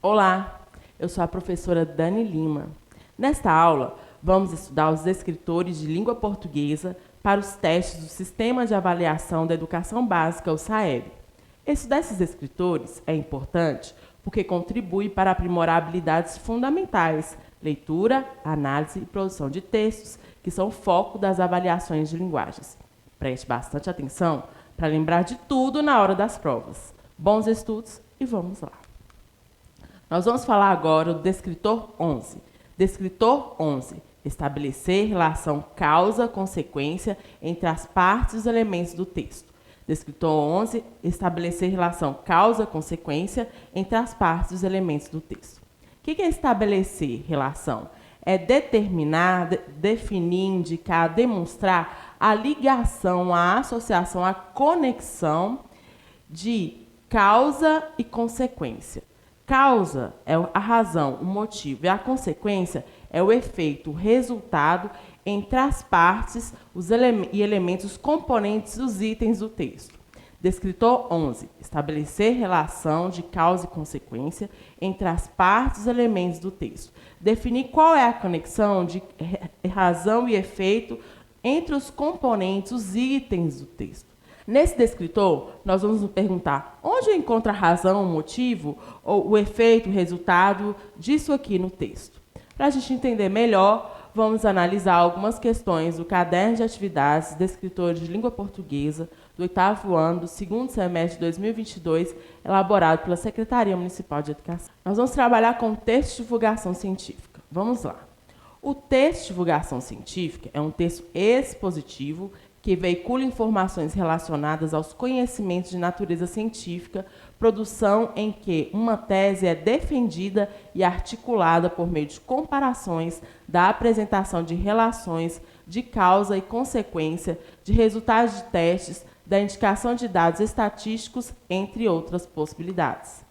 Olá, eu sou a professora Dani Lima. Nesta aula, vamos estudar os descritores de língua portuguesa para os testes do Sistema de Avaliação da Educação Básica, o SAEB. Estudar esses descritores é importante porque contribui para aprimorar habilidades fundamentais, leitura, análise e produção de textos, que são o foco das avaliações de linguagens. Preste bastante atenção para lembrar de tudo na hora das provas. Bons estudos e vamos lá. Nós vamos falar agora do descritor 11. Descritor 11. Estabelecer relação causa-consequência entre as partes e os elementos do texto. Descritor 11. Estabelecer relação causa-consequência entre as partes e os elementos do texto. O que é estabelecer relação? É determinar, definir, indicar, demonstrar a ligação, a associação, a conexão de causa e consequência. Causa é a razão, o motivo, e a consequência é o efeito, o resultado entre as partes e elementos, os componentes, os itens do texto. Descritor 11. Estabelecer relação de causa e consequência entre as partes e os elementos do texto. Definir qual é a conexão de razão e efeito entre os componentes, os itens do texto. Nesse descritor, nós vamos nos perguntar onde eu encontro a razão, o motivo, ou o efeito, o resultado disso aqui no texto. Para a gente entender melhor, vamos analisar algumas questões do caderno de atividades descritores de língua portuguesa do 8º ano do 2º semestre de 2022, elaborado pela Secretaria Municipal de Educação. Nós vamos trabalhar com o texto de divulgação científica. Vamos lá. O texto de divulgação científica é um texto expositivo que veicula informações relacionadas aos conhecimentos de natureza científica, produção em que uma tese é defendida e articulada por meio de comparações, da apresentação de relações de causa e consequência, de resultados de testes, da indicação de dados estatísticos, entre outras possibilidades.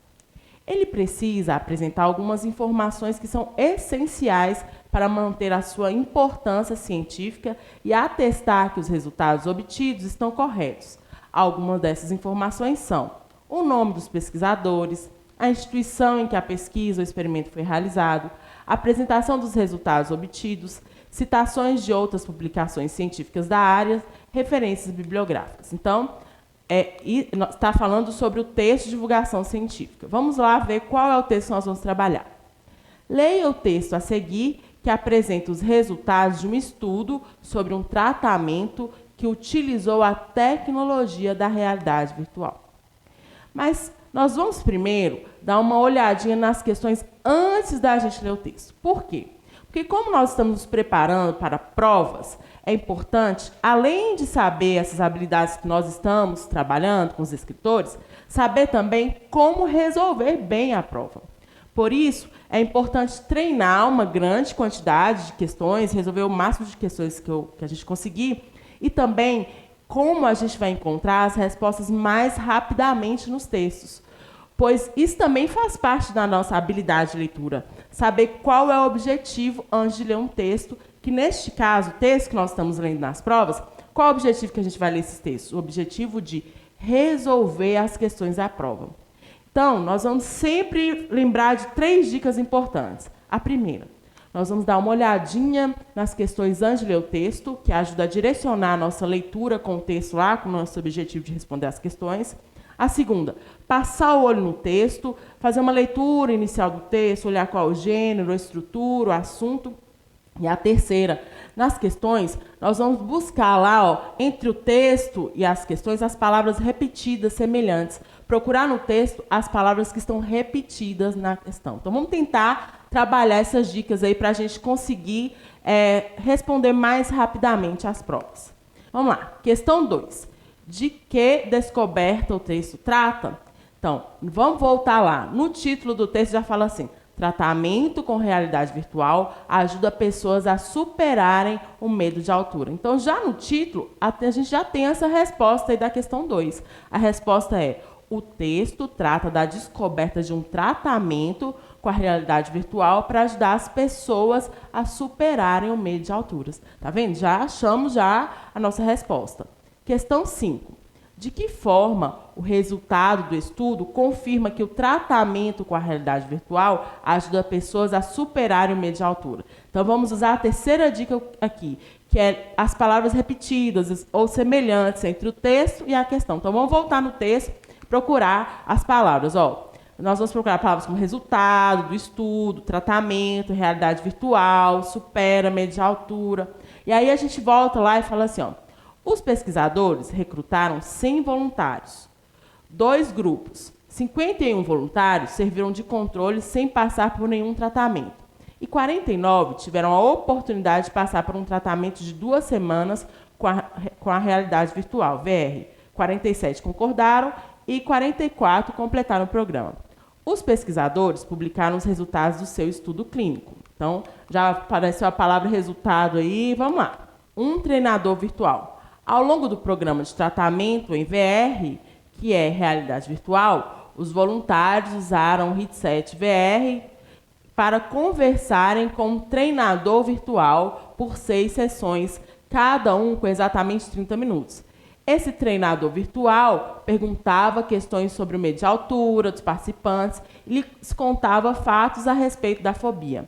Ele precisa apresentar algumas informações que são essenciais para manter a sua importância científica e atestar que os resultados obtidos estão corretos. Algumas dessas informações são o nome dos pesquisadores, a instituição em que a pesquisa ou experimento foi realizado, a apresentação dos resultados obtidos, citações de outras publicações científicas da área, referências bibliográficas. Então, está falando sobre o texto de divulgação científica. Vamos lá ver qual é o texto que nós vamos trabalhar. Leia o texto a seguir, que apresenta os resultados de um estudo sobre um tratamento que utilizou a tecnologia da realidade virtual. Mas nós vamos primeiro dar uma olhadinha nas questões antes da gente ler o texto. Por quê? Porque como nós estamos nos preparando para provas, é importante, além de saber essas habilidades que nós estamos trabalhando com os escritores, saber também como resolver bem a prova. Por isso, é importante treinar uma grande quantidade de questões, resolver o máximo de questões que a gente conseguir, e também como a gente vai encontrar as respostas mais rapidamente nos textos. Pois isso também faz parte da nossa habilidade de leitura. Saber qual é o objetivo antes de ler um texto, que neste caso, o texto que nós estamos lendo nas provas, qual é o objetivo que a gente vai ler esses textos? O objetivo de resolver as questões da prova. Então, nós vamos sempre lembrar de 3 dicas importantes. A primeira, nós vamos dar uma olhadinha nas questões antes de ler o texto, que ajuda a direcionar a nossa leitura com o texto lá, com o nosso objetivo de responder as questões. A segunda, passar o olho no texto, fazer uma leitura inicial do texto, olhar qual é o gênero, a estrutura, o assunto. E a terceira, nas questões, nós vamos buscar lá, entre o texto e as questões, as palavras repetidas, semelhantes. Procurar no texto as palavras que estão repetidas na questão. Então, vamos tentar trabalhar essas dicas aí para a gente conseguir responder mais rapidamente às provas. Vamos lá. Questão 2. De que descoberta o texto trata? Então, vamos voltar lá. No título do texto já fala assim: tratamento com realidade virtual ajuda pessoas a superarem o medo de altura. Então, já no título, a gente já tem essa resposta aí da questão 2. A resposta é: o texto trata da descoberta de um tratamento com a realidade virtual para ajudar as pessoas a superarem o medo de alturas. Tá vendo? Já achamos a nossa resposta. Questão 5. De que forma o resultado do estudo confirma que o tratamento com a realidade virtual ajuda pessoas a superarem o medo de altura? Então, vamos usar a terceira dica aqui, que é as palavras repetidas ou semelhantes entre o texto e a questão. Então, vamos voltar no texto, procurar as palavras. Nós vamos procurar palavras como resultado do estudo, tratamento, realidade virtual, supera, medo de altura. E aí a gente volta lá e fala assim, os pesquisadores recrutaram 100 voluntários. 2 grupos. 51 voluntários serviram de controle sem passar por nenhum tratamento. E 49 tiveram a oportunidade de passar por um tratamento de 2 semanas com a realidade virtual, VR. 47 concordaram e 44 completaram o programa. Os pesquisadores publicaram os resultados do seu estudo clínico. Então, já apareceu a palavra resultado aí, vamos lá. Um treinador virtual. Ao longo do programa de tratamento em VR, que é realidade virtual, os voluntários usaram o headset VR para conversarem com um treinador virtual por 6 sessões, cada um com exatamente 30 minutos. Esse treinador virtual perguntava questões sobre o medo de altura dos participantes e lhes contava fatos a respeito da fobia.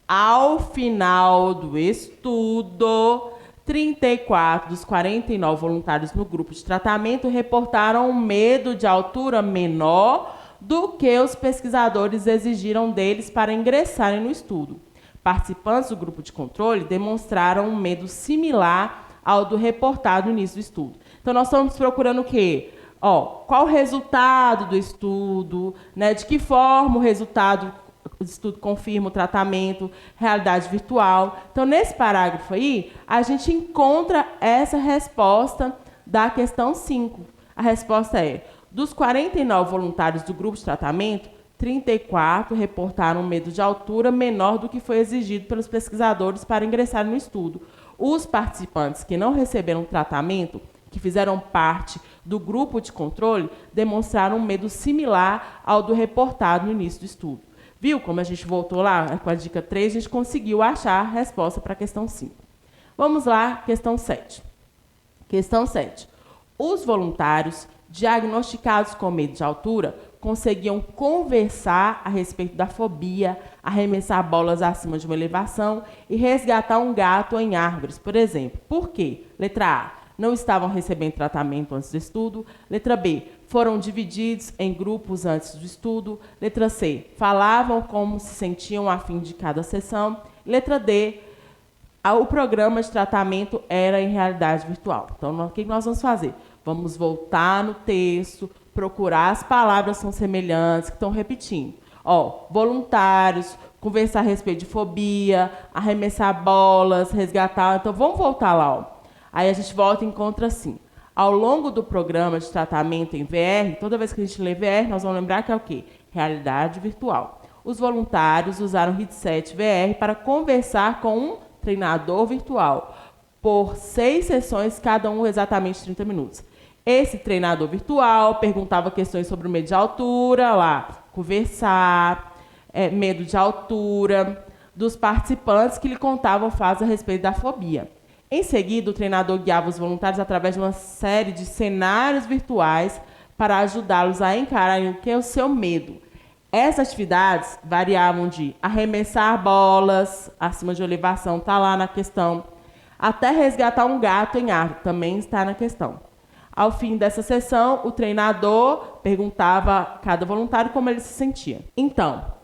Ao final do estudo, 34 dos 49 voluntários no grupo de tratamento reportaram um medo de altura menor do que os pesquisadores exigiram deles para ingressarem no estudo. Participantes do grupo de controle demonstraram um medo similar ao do reportado no início do estudo. Então, nós estamos procurando o quê? Qual o resultado do estudo, né? De que forma o resultado do estudo confirma o tratamento, realidade virtual. Então, nesse parágrafo aí, a gente encontra essa resposta da questão 5. A resposta é, dos 49 voluntários do grupo de tratamento, 34 reportaram um medo de altura menor do que foi exigido pelos pesquisadores para ingressar no estudo. Os participantes que não receberam tratamento, que fizeram parte do grupo de controle, demonstraram um medo similar ao do reportado no início do estudo. Viu como a gente voltou lá com a dica 3, a gente conseguiu achar a resposta para a questão 5. Vamos lá, questão 7. Questão 7. Os voluntários diagnosticados com medo de altura conseguiam conversar a respeito da fobia, arremessar bolas acima de uma elevação e resgatar um gato em árvores, por exemplo. Por quê? Letra A. Não estavam recebendo tratamento antes do estudo. Letra B. Foram divididos em grupos antes do estudo. Letra C. Falavam como se sentiam a fim de cada sessão. Letra D. O programa de tratamento era em realidade virtual. Então, o que nós vamos fazer? Vamos voltar no texto, procurar as palavras que são semelhantes, que estão repetindo. Voluntários, conversar a respeito de fobia, arremessar bolas, resgatar. Então, vamos voltar lá, Aí a gente volta e encontra assim. Ao longo do programa de tratamento em VR, toda vez que a gente lê VR, nós vamos lembrar que é o quê? Realidade virtual. Os voluntários usaram o headset VR para conversar com um treinador virtual por 6 sessões, cada um exatamente 30 minutos. Esse treinador virtual perguntava questões sobre o medo de altura, conversar, medo de altura, dos participantes que lhe contavam fatos a respeito da fobia. Em seguida, o treinador guiava os voluntários através de uma série de cenários virtuais para ajudá-los a encararem o que é o seu medo. Essas atividades variavam de arremessar bolas acima de elevação, está lá na questão, até resgatar um gato em árvore, também está na questão. Ao fim dessa sessão, o treinador perguntava a cada voluntário como ele se sentia. Então,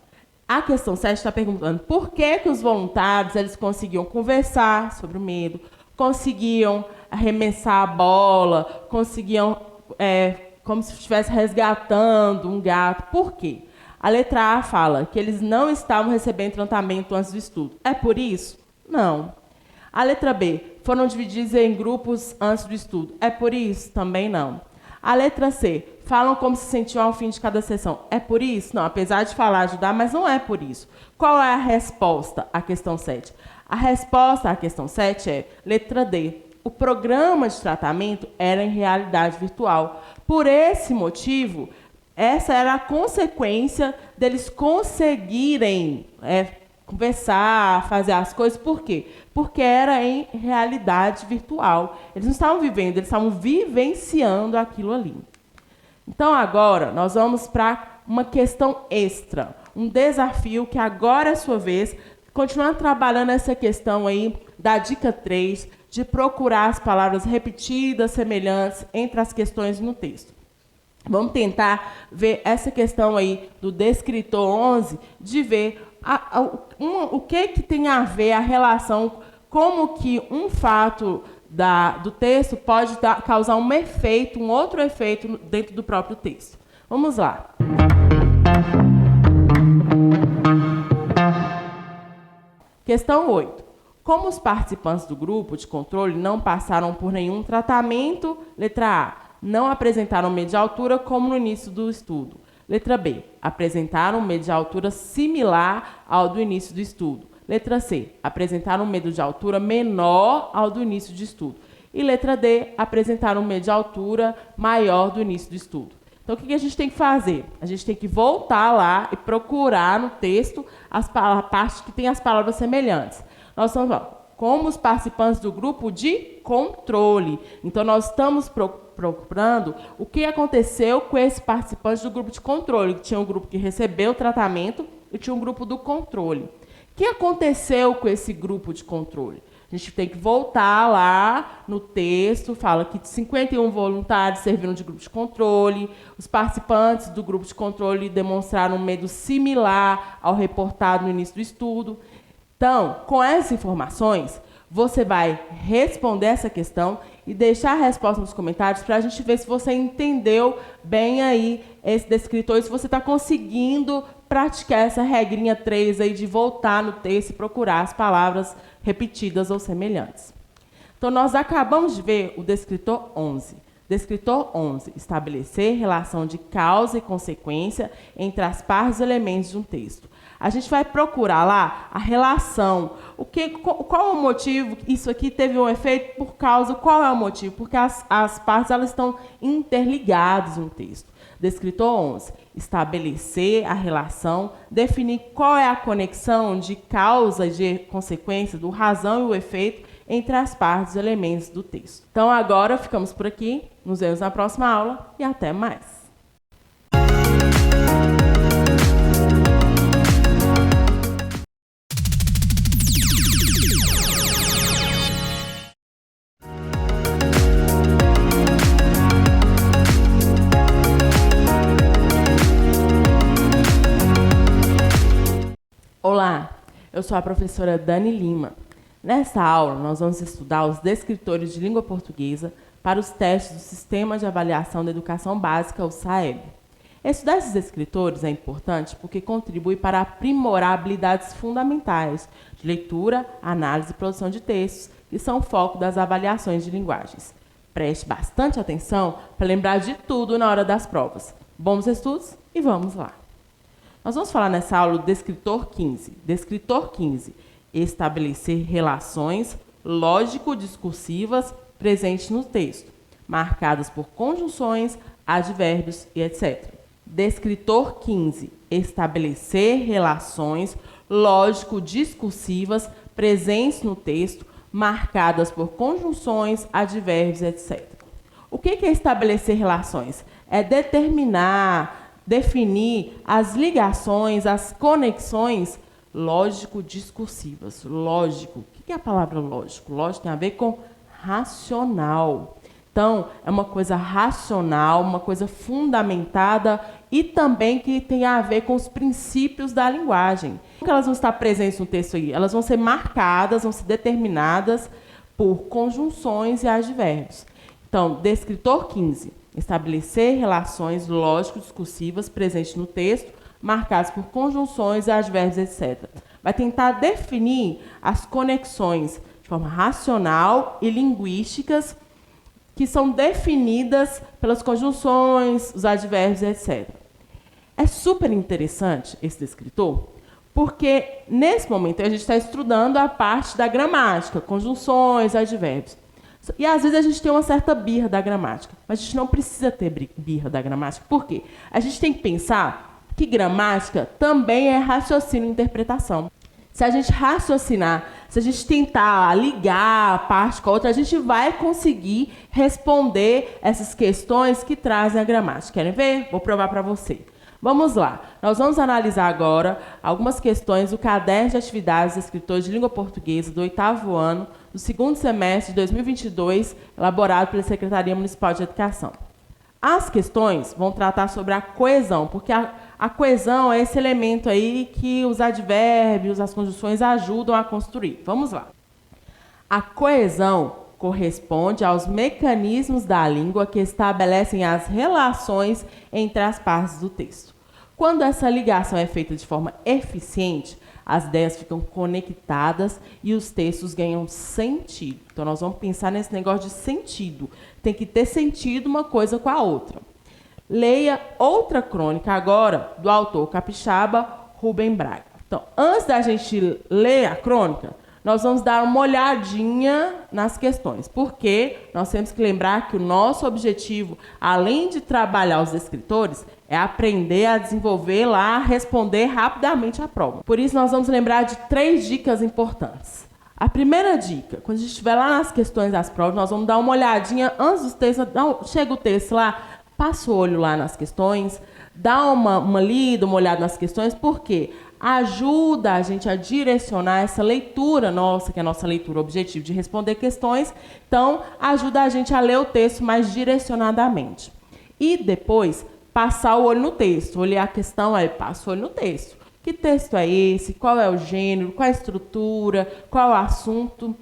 a questão 7 está perguntando por que os voluntários eles conseguiam conversar sobre o medo, conseguiam arremessar a bola, conseguiam, como se estivesse resgatando um gato. Por quê? A letra A fala que eles não estavam recebendo tratamento antes do estudo. É por isso? Não. A letra B, foram divididos em grupos antes do estudo. É por isso? Também não. A letra C, falam como se sentiam ao fim de cada sessão. É por isso? Não, apesar de falar, ajudar, mas não é por isso. Qual é a resposta à questão 7? A resposta à questão 7 é letra D. O programa de tratamento era em realidade virtual. Por esse motivo, essa era a consequência deles conseguirem conversar, fazer as coisas. Por quê? Porque era em realidade virtual. Eles não estavam vivendo, eles estavam vivenciando aquilo ali. Então, agora, nós vamos para uma questão extra, um desafio que agora é a sua vez, continuar trabalhando essa questão aí da dica 3, de procurar as palavras repetidas, semelhantes entre as questões no texto. Vamos tentar ver essa questão aí do descritor 11, de ver o que tem a ver a relação, como que um fato do texto pode causar um efeito, um outro efeito dentro do próprio texto. Vamos lá. Questão 8. Como os participantes do grupo de controle não passaram por nenhum tratamento, letra A, não apresentaram medo de altura como no início do estudo. Letra B, apresentaram um medo de altura similar ao do início do estudo. Letra C, apresentaram um medo de altura menor ao do início de estudo. E letra D, apresentaram um medo de altura maior do início do estudo. Então, o que a gente tem que fazer? A gente tem que voltar lá e procurar no texto a parte que tem as palavras semelhantes. Nós estamos como os participantes do grupo de controle. Então, nós estamos procurando o que aconteceu com esses participantes do grupo de controle. Tinha um grupo que recebeu o tratamento e tinha um grupo do controle. O que aconteceu com esse grupo de controle? A gente tem que voltar lá no texto, fala que 51 voluntários serviram de grupo de controle, os participantes do grupo de controle demonstraram um medo similar ao reportado no início do estudo. Então, com essas informações, você vai responder essa questão e deixar a resposta nos comentários para a gente ver se você entendeu bem aí esse descritor e se você está conseguindo praticar essa regrinha 3 aí de voltar no texto e procurar as palavras repetidas ou semelhantes. Então, nós acabamos de ver o descritor 11. Descritor 11, estabelecer relação de causa e consequência entre as partes e elementos de um texto. A gente vai procurar lá a relação. Qual é o motivo? Isso aqui teve um efeito por causa. Qual é o motivo? Porque as partes elas estão interligadas no texto. Descritor 11. Estabelecer a relação, definir qual é a conexão de causa e de consequência, do razão e o efeito entre as partes e elementos do texto. Então, agora ficamos por aqui. Nos vemos na próxima aula e até mais. Olá, eu sou a professora Dani Lima. Nesta aula, nós vamos estudar os descritores de língua portuguesa para os testes do Sistema de Avaliação da Educação Básica, o SAEB. Estudar esses descritores é importante porque contribui para aprimorar habilidades fundamentais de leitura, análise e produção de textos, que são o foco das avaliações de linguagens. Preste bastante atenção para lembrar de tudo na hora das provas. Bons estudos e vamos lá! Nós vamos falar nessa aula do descritor 15. Descritor 15. Estabelecer relações lógico-discursivas presentes no texto, marcadas por conjunções, advérbios e etc. Descritor 15. Estabelecer relações lógico-discursivas presentes no texto, marcadas por conjunções, advérbios, etc. O que é estabelecer relações? É definir as ligações, as conexões lógico-discursivas. Lógico. O que é a palavra lógico? Lógico tem a ver com racional. Então, é uma coisa racional, uma coisa fundamentada e também que tem a ver com os princípios da linguagem. Como que elas vão estar presentes no texto aí? Elas vão ser marcadas, vão ser determinadas por conjunções e advérbios. Então, descritor 15. Estabelecer relações lógico-discursivas presentes no texto, marcadas por conjunções, advérbios, etc. Vai tentar definir as conexões de forma racional e linguísticas que são definidas pelas conjunções, os advérbios, etc. É super interessante esse descritor, porque nesse momento a gente está estudando a parte da gramática, conjunções, advérbios. E às vezes a gente tem uma certa birra da gramática, mas a gente não precisa ter birra da gramática. Por quê? A gente tem que pensar que gramática também é raciocínio e interpretação. Se a gente raciocinar, se a gente tentar ligar a parte com a outra, a gente vai conseguir responder essas questões que trazem a gramática. Querem ver? Vou provar para você. Vamos lá. Nós vamos analisar agora algumas questões do caderno de atividades de escritores de língua portuguesa do 8º ano, do 2º semestre de 2022, elaborado pela Secretaria Municipal de Educação. As questões vão tratar sobre a coesão, porque a coesão é esse elemento aí que os advérbios, as conjunções ajudam a construir. Vamos lá. A coesão corresponde aos mecanismos da língua que estabelecem as relações entre as partes do texto. Quando essa ligação é feita de forma eficiente, as ideias ficam conectadas e os textos ganham sentido. Então, nós vamos pensar nesse negócio de sentido. Tem que ter sentido uma coisa com a outra. Leia outra crônica agora do autor capixaba Rubem Braga. Então, antes da gente ler a crônica, nós vamos dar uma olhadinha nas questões, porque nós temos que lembrar que o nosso objetivo, além de trabalhar os escritores, é aprender a desenvolver lá, responder rapidamente a prova. Por isso, nós vamos lembrar de 3 dicas importantes. A primeira dica, quando a gente estiver lá nas questões das provas, nós vamos dar uma olhadinha antes dos textos. Chega o texto lá, passa o olho lá nas questões, dá uma lida, uma olhada nas questões, porque ajuda a gente a direcionar essa leitura nossa, que é a nossa leitura objetivo de responder questões. Então, ajuda a gente a ler o texto mais direcionadamente. E depois, passar o olho no texto, olhar a questão, aí passa o olho no texto. Que texto é esse? Qual é o gênero? Qual é a estrutura? Qual é o assunto?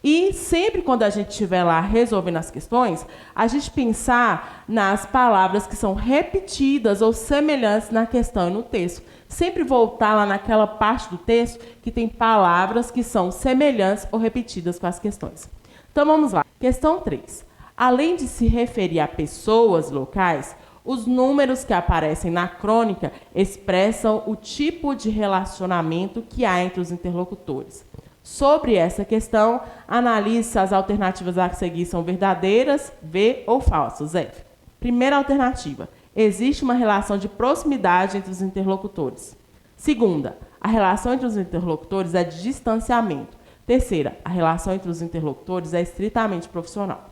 E sempre quando a gente estiver lá resolvendo as questões, a gente pensar nas palavras que são repetidas ou semelhantes na questão e no texto. Sempre voltar lá naquela parte do texto que tem palavras que são semelhantes ou repetidas com as questões. Então vamos lá. Questão 3. Além de se referir a pessoas locais, os números que aparecem na crônica expressam o tipo de relacionamento que há entre os interlocutores. Sobre essa questão, analise se as alternativas a seguir são verdadeiras, V ou falsas, F. Primeira alternativa. Existe uma relação de proximidade entre os interlocutores. Segunda, a relação entre os interlocutores é de distanciamento. Terceira, a relação entre os interlocutores é estritamente profissional.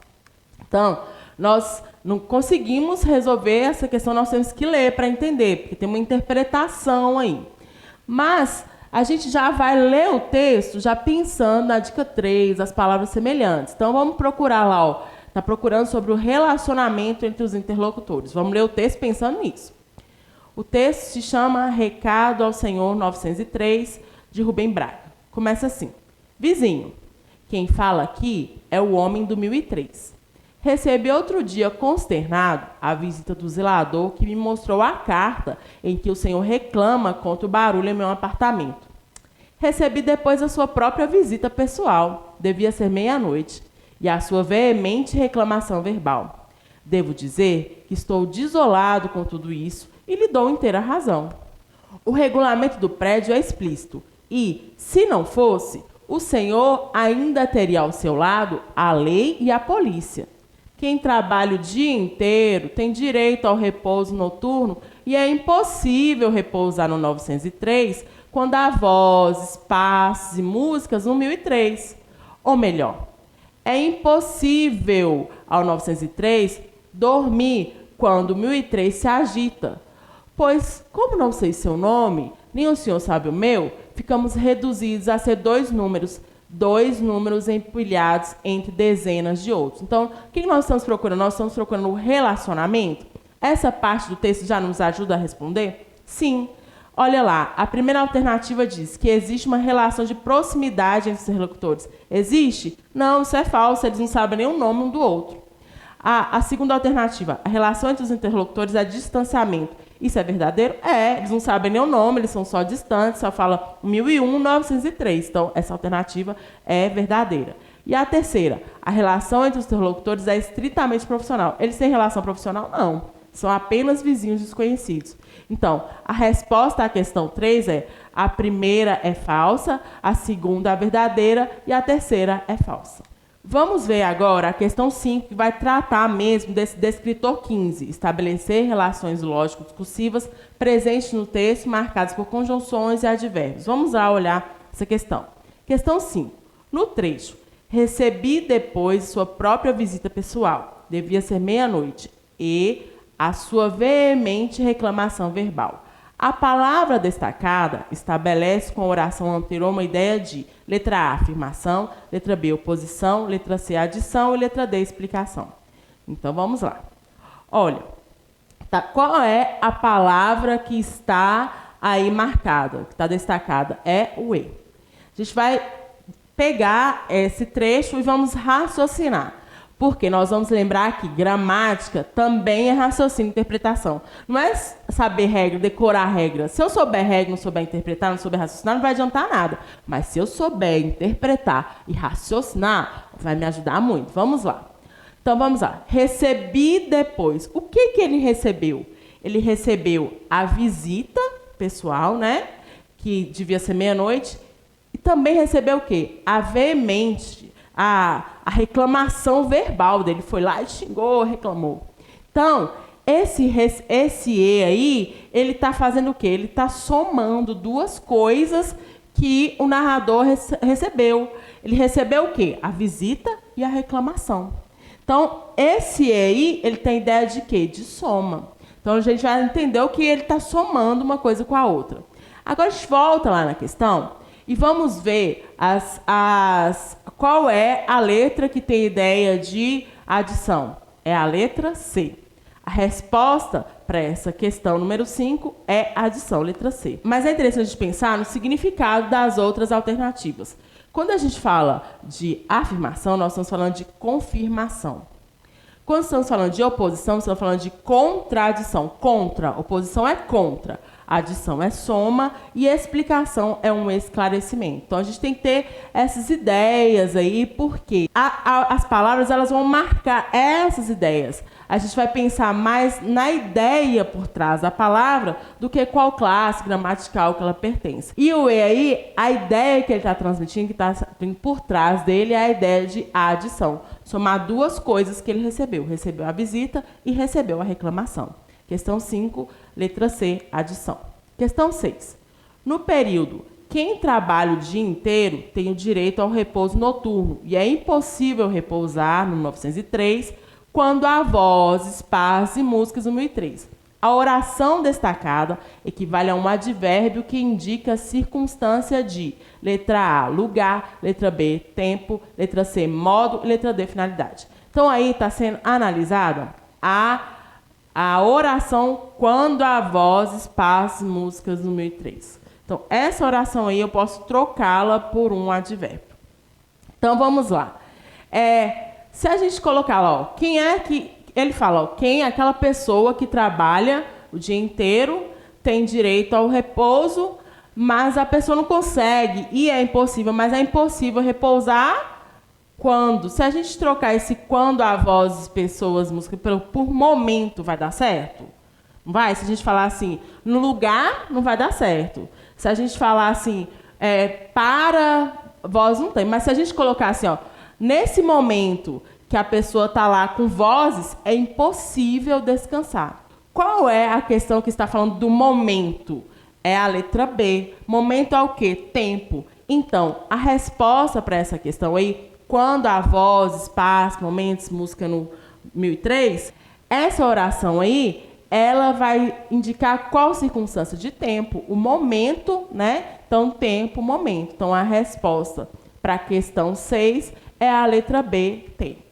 Então, nós não conseguimos resolver essa questão, nós temos que ler para entender, porque tem uma interpretação aí. Mas a gente já vai ler o texto já pensando na dica 3, as palavras semelhantes. Então, vamos procurar lá, ó. Está procurando sobre o relacionamento entre os interlocutores. Vamos ler o texto pensando nisso. O texto se chama Recado ao Senhor 903, de Rubem Braga. Começa assim. Vizinho, quem fala aqui é o homem do 1003. Recebi outro dia consternado a visita do zelador que me mostrou a carta em que o senhor reclama contra o barulho em meu apartamento. Recebi depois a sua própria visita pessoal, devia ser meia-noite, e a sua veemente reclamação verbal. Devo dizer que estou desolado com tudo isso e lhe dou inteira razão. O regulamento do prédio é explícito e, se não fosse, o senhor ainda teria ao seu lado a lei e a polícia. Quem trabalha o dia inteiro tem direito ao repouso noturno e é impossível repousar no 903 quando há vozes, passos e músicas no 1003. Ou melhor, é impossível ao 903 dormir quando o 1003 se agita. Pois, como não sei seu nome, nem o senhor sabe o meu, ficamos reduzidos a ser dois números empilhados entre dezenas de outros. Então, o que nós estamos procurando? Nós estamos procurando o relacionamento. Essa parte do texto já nos ajuda a responder? Sim. Olha lá, a primeira alternativa diz que existe uma relação de proximidade entre os interlocutores. Existe? Não, isso é falso, eles não sabem nem o nome um do outro. A segunda alternativa, a relação entre os interlocutores é distanciamento. Isso é verdadeiro? É, eles não sabem nem o nome, eles são só distantes, só falam 1001, 903. Então, essa alternativa é verdadeira. E a terceira, a relação entre os interlocutores é estritamente profissional. Eles têm relação profissional? Não. São apenas vizinhos desconhecidos. Então, a resposta à questão 3 é: a primeira é falsa, a segunda é verdadeira e a terceira é falsa. Vamos ver agora a questão 5, que vai tratar mesmo desse descritor 15, estabelecer relações lógico-discursivas presentes no texto, marcadas por conjunções e advérbios. Vamos lá olhar essa questão. Questão 5. No trecho, recebi depois sua própria visita pessoal. Devia ser meia-noite. E a sua veemente reclamação verbal. A palavra destacada estabelece com a oração anterior uma ideia de letra A, afirmação, letra B, oposição, letra C, adição e letra D, explicação. Então, vamos lá. Olha, tá, qual é a palavra que está aí marcada, que está destacada? É o E. A gente vai pegar esse trecho e vamos raciocinar. Porque nós vamos lembrar que gramática também é raciocínio e interpretação. Não é saber regra, decorar regra. Se eu souber regra, não souber interpretar, não souber raciocinar, não vai adiantar nada. Mas se eu souber interpretar e raciocinar, vai me ajudar muito. Vamos lá. Então, vamos lá. Recebi depois. O que ele recebeu? Ele recebeu a visita pessoal, né? Que devia ser meia-noite. E também recebeu o quê? A veemente, a reclamação verbal dele. Foi lá e xingou, reclamou. Então, esse E aí, ele está fazendo o quê? Ele está somando duas coisas que o narrador recebeu. Ele recebeu o quê? A visita e a reclamação. Então, esse E aí, ele tem ideia de quê? De soma. Então, a gente vai entender o que ele está somando uma coisa com a outra. Agora, a gente volta lá na questão e vamos ver qual é a letra que tem ideia de adição. É a letra C. A resposta para essa questão número 5 é adição, letra C. Mas é interessante a gente pensar no significado das outras alternativas. Quando a gente fala de afirmação, nós estamos falando de confirmação. Quando estamos falando de oposição, estamos falando de contradição. Contra, oposição é contra. Adição é soma e explicação é um esclarecimento. Então, a gente tem que ter essas ideias aí, porque as palavras elas vão marcar essas ideias. A gente vai pensar mais na ideia por trás da palavra do que qual classe gramatical que ela pertence. E o E aí, a ideia que ele está transmitindo, que está por trás dele, é a ideia de adição. Somar duas coisas que ele recebeu. Recebeu a visita e recebeu a reclamação. Questão 5, letra C, adição. Questão 6. No período, quem trabalha o dia inteiro tem o direito ao repouso noturno e é impossível repousar, no 903, quando há vozes, paz e músicas, no 1003. A oração destacada equivale a um advérbio que indica a circunstância de letra A, lugar, letra B, tempo, letra C, modo e letra D, finalidade. Então, aí está sendo analisada a oração quando há vozes, paz, músicas, no 1003. Então, essa oração aí eu posso trocá-la por um advérbio. Então, vamos lá. Se a gente colocar lá, ó, quem é que... Ele fala, ó, quem é aquela pessoa que trabalha o dia inteiro, tem direito ao repouso, mas a pessoa não consegue, e é impossível, mas é impossível repousar quando? Se a gente trocar esse quando há vozes, pessoas, música, por momento, vai dar certo? Não vai? Se a gente falar assim, no lugar, não vai dar certo. Se a gente falar assim, para, voz não tem. Mas se a gente colocar assim, ó, nesse momento que a pessoa está lá com vozes, é impossível descansar. Qual é a questão que está falando do momento? É a letra B. Momento é o quê? Tempo. Então, a resposta para essa questão aí, quando há vozes, paz, momentos, música no 1003, essa oração aí, ela vai indicar qual circunstância de tempo, o momento, né? Então, tempo, momento. Então, a resposta para a questão 6 é a letra B, tempo.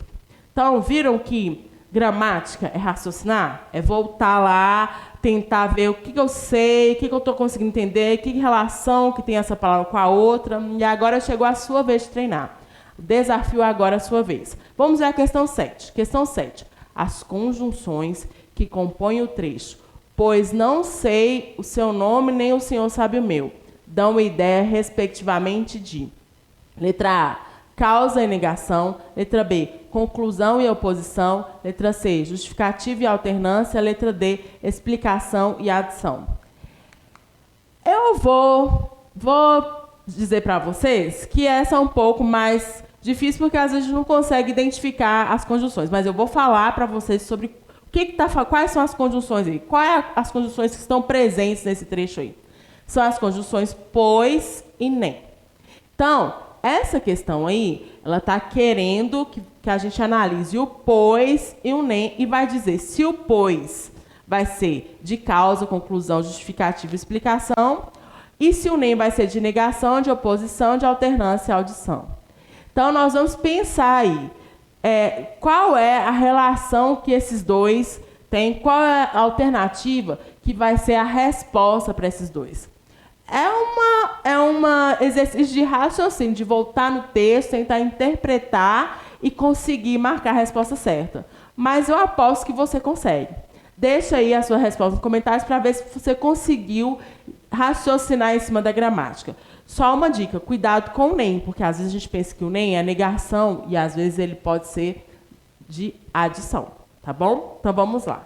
Então, viram que gramática é raciocinar? É voltar lá, tentar ver o que eu sei, o que eu estou conseguindo entender, que relação que tem essa palavra com a outra. E agora chegou a sua vez de treinar. O desafio agora é a sua vez. Vamos ver a questão 7. Questão 7. As conjunções que compõem o trecho. Pois não sei o seu nome, nem o senhor sabe o meu. Dão uma ideia, respectivamente, de letra A, causa e negação. Letra B, conclusão e oposição. Letra C, justificativa e alternância. Letra D, explicação e adição. Eu vou dizer para vocês que essa é um pouco mais difícil, porque às vezes a gente não consegue identificar as conjunções. Mas eu vou falar para vocês sobre quais são as conjunções aí. Quais as conjunções que estão presentes nesse trecho aí? São as conjunções pois e nem. Então, essa questão aí, ela está querendo que a gente analise o pois e o nem e vai dizer se o pois vai ser de causa, conclusão, justificativa e explicação e se o nem vai ser de negação, de oposição, de alternância e audição. Então, nós vamos pensar aí qual é a relação que esses dois têm, qual é a alternativa que vai ser a resposta para esses dois. É um exercício de raciocínio, de voltar no texto, tentar interpretar e conseguir marcar a resposta certa. Mas eu aposto que você consegue. Deixa aí a sua resposta nos comentários para ver se você conseguiu raciocinar em cima da gramática. Só uma dica, cuidado com o nem, porque às vezes a gente pensa que o nem é negação e às vezes ele pode ser de adição, tá bom? Então vamos lá.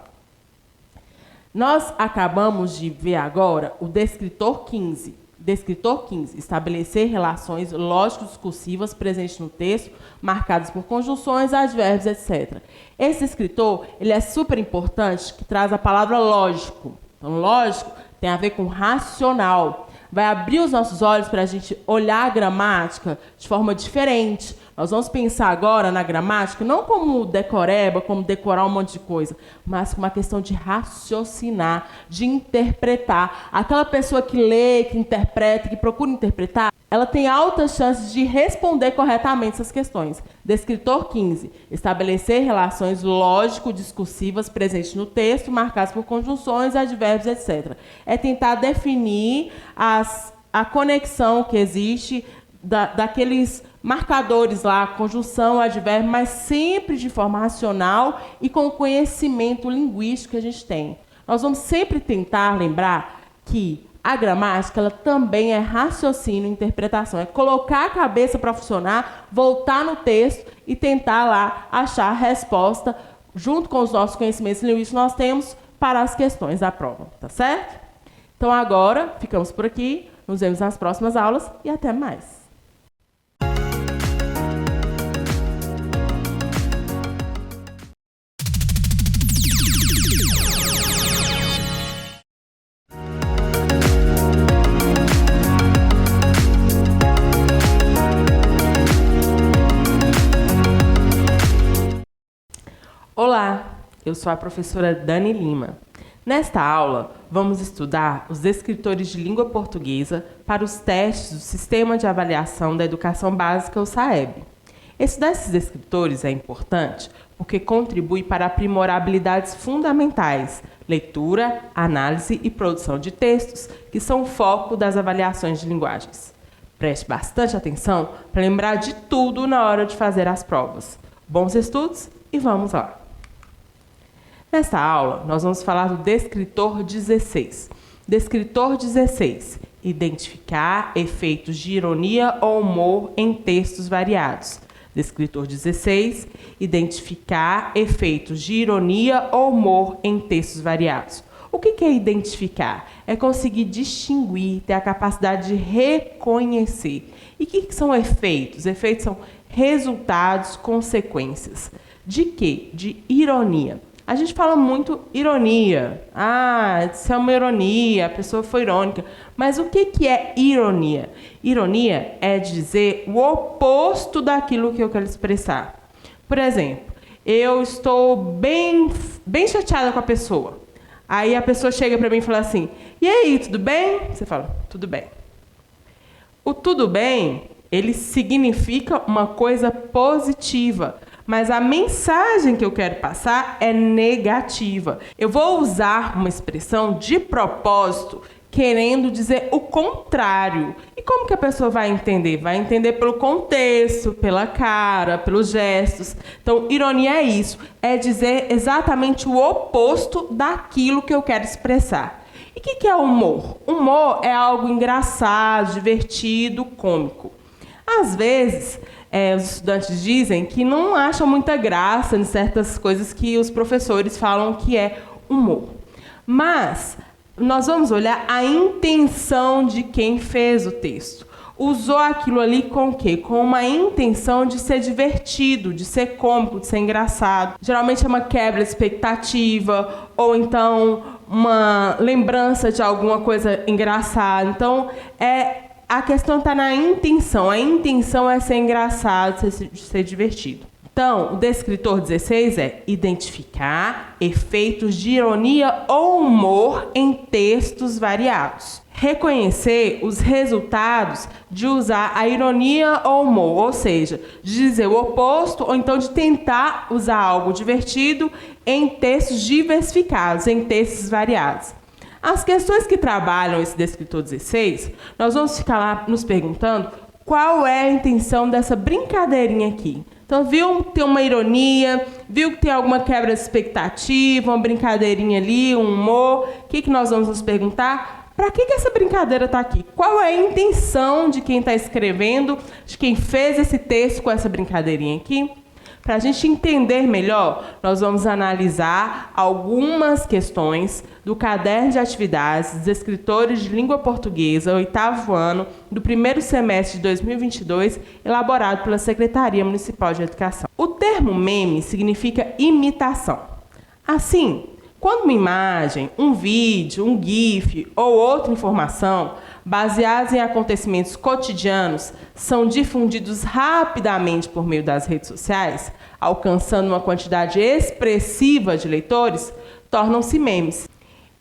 Nós acabamos de ver agora o descritor 15. Descritor 15, estabelecer relações lógico-discursivas presentes no texto, marcadas por conjunções, advérbios, etc. Esse descritor, ele é super importante, que traz a palavra lógico. Então, lógico tem a ver com racional. Vai abrir os nossos olhos para a gente olhar a gramática de forma diferente. Nós vamos pensar agora na gramática, não como decoreba, como decorar um monte de coisa, mas como uma questão de raciocinar, de interpretar. Aquela pessoa que lê, que interpreta, que procura interpretar, ela tem altas chances de responder corretamente essas questões. Descritor 15. Estabelecer relações lógico-discursivas presentes no texto, marcadas por conjunções, advérbios, etc. É tentar definir a conexão que existe daqueles marcadores lá, conjunção, advérbio, mas sempre de forma racional e com o conhecimento linguístico que a gente tem. Nós vamos sempre tentar lembrar que a gramática ela também é raciocínio e interpretação. É colocar a cabeça para funcionar, voltar no texto e tentar lá achar a resposta, junto com os nossos conhecimentos linguísticos que nós temos, para as questões da prova. Tá certo? Então agora, ficamos por aqui. Nos vemos nas próximas aulas e até mais. Olá, eu sou a professora Dani Lima. Nesta aula, vamos estudar os descritores de língua portuguesa para os testes do Sistema de Avaliação da Educação Básica, o SAEB. Estudar esses descritores é importante porque contribui para aprimorar habilidades fundamentais, leitura, análise e produção de textos, que são o foco das avaliações de linguagens. Preste bastante atenção para lembrar de tudo na hora de fazer as provas. Bons estudos e vamos lá! Nesta aula, nós vamos falar do descritor 16. Descritor 16. Identificar efeitos de ironia ou humor em textos variados. Descritor 16. Identificar efeitos de ironia ou humor em textos variados. O que é identificar? É conseguir distinguir, ter a capacidade de reconhecer. E o que são efeitos? Efeitos são resultados, consequências. De quê? De ironia. A gente fala muito ironia. Isso é uma ironia, a pessoa foi irônica. Mas o que é ironia? Ironia é dizer o oposto daquilo que eu quero expressar. Por exemplo, eu estou bem chateada com a pessoa. Aí a pessoa chega para mim e fala assim, e aí, tudo bem? Você fala, tudo bem. O tudo bem, ele significa uma coisa positiva. Mas a mensagem que eu quero passar é negativa. Eu vou usar uma expressão de propósito querendo dizer o contrário. E como que a pessoa vai entender? Vai entender pelo contexto, pela cara, pelos gestos. Então, ironia é isso. É dizer exatamente o oposto daquilo que eu quero expressar. E o que é humor? Humor é algo engraçado, divertido, cômico. Às vezes, os estudantes dizem que não acham muita graça em certas coisas que os professores falam que é humor. Mas nós vamos olhar a intenção de quem fez o texto. Usou aquilo ali com o quê? Com uma intenção de ser divertido, de ser cômico, de ser engraçado. Geralmente é uma quebra de expectativa, ou então uma lembrança de alguma coisa engraçada. Então, A questão está na intenção. A intenção é ser engraçado, ser divertido. Então, o descritor 16 é identificar efeitos de ironia ou humor em textos variados. Reconhecer os resultados de usar a ironia ou humor, ou seja, de dizer o oposto ou então de tentar usar algo divertido em textos diversificados, em textos variados. As questões que trabalham esse descritor 16, nós vamos ficar lá nos perguntando qual é a intenção dessa brincadeirinha aqui. Então, viu que tem uma ironia, viu que tem alguma quebra de expectativa, uma brincadeirinha ali, um humor. O que nós vamos nos perguntar? Para que essa brincadeira está aqui? Qual é a intenção de quem está escrevendo, de quem fez esse texto com essa brincadeirinha aqui? Para a gente entender melhor, nós vamos analisar algumas questões do caderno de atividades dos escritores de língua portuguesa, 8º ano, do primeiro semestre de 2022, elaborado pela Secretaria Municipal de Educação. O termo meme significa imitação. Assim, quando uma imagem, um vídeo, um GIF ou outra informação baseados em acontecimentos cotidianos são difundidos rapidamente por meio das redes sociais, alcançando uma quantidade expressiva de leitores, tornam-se memes.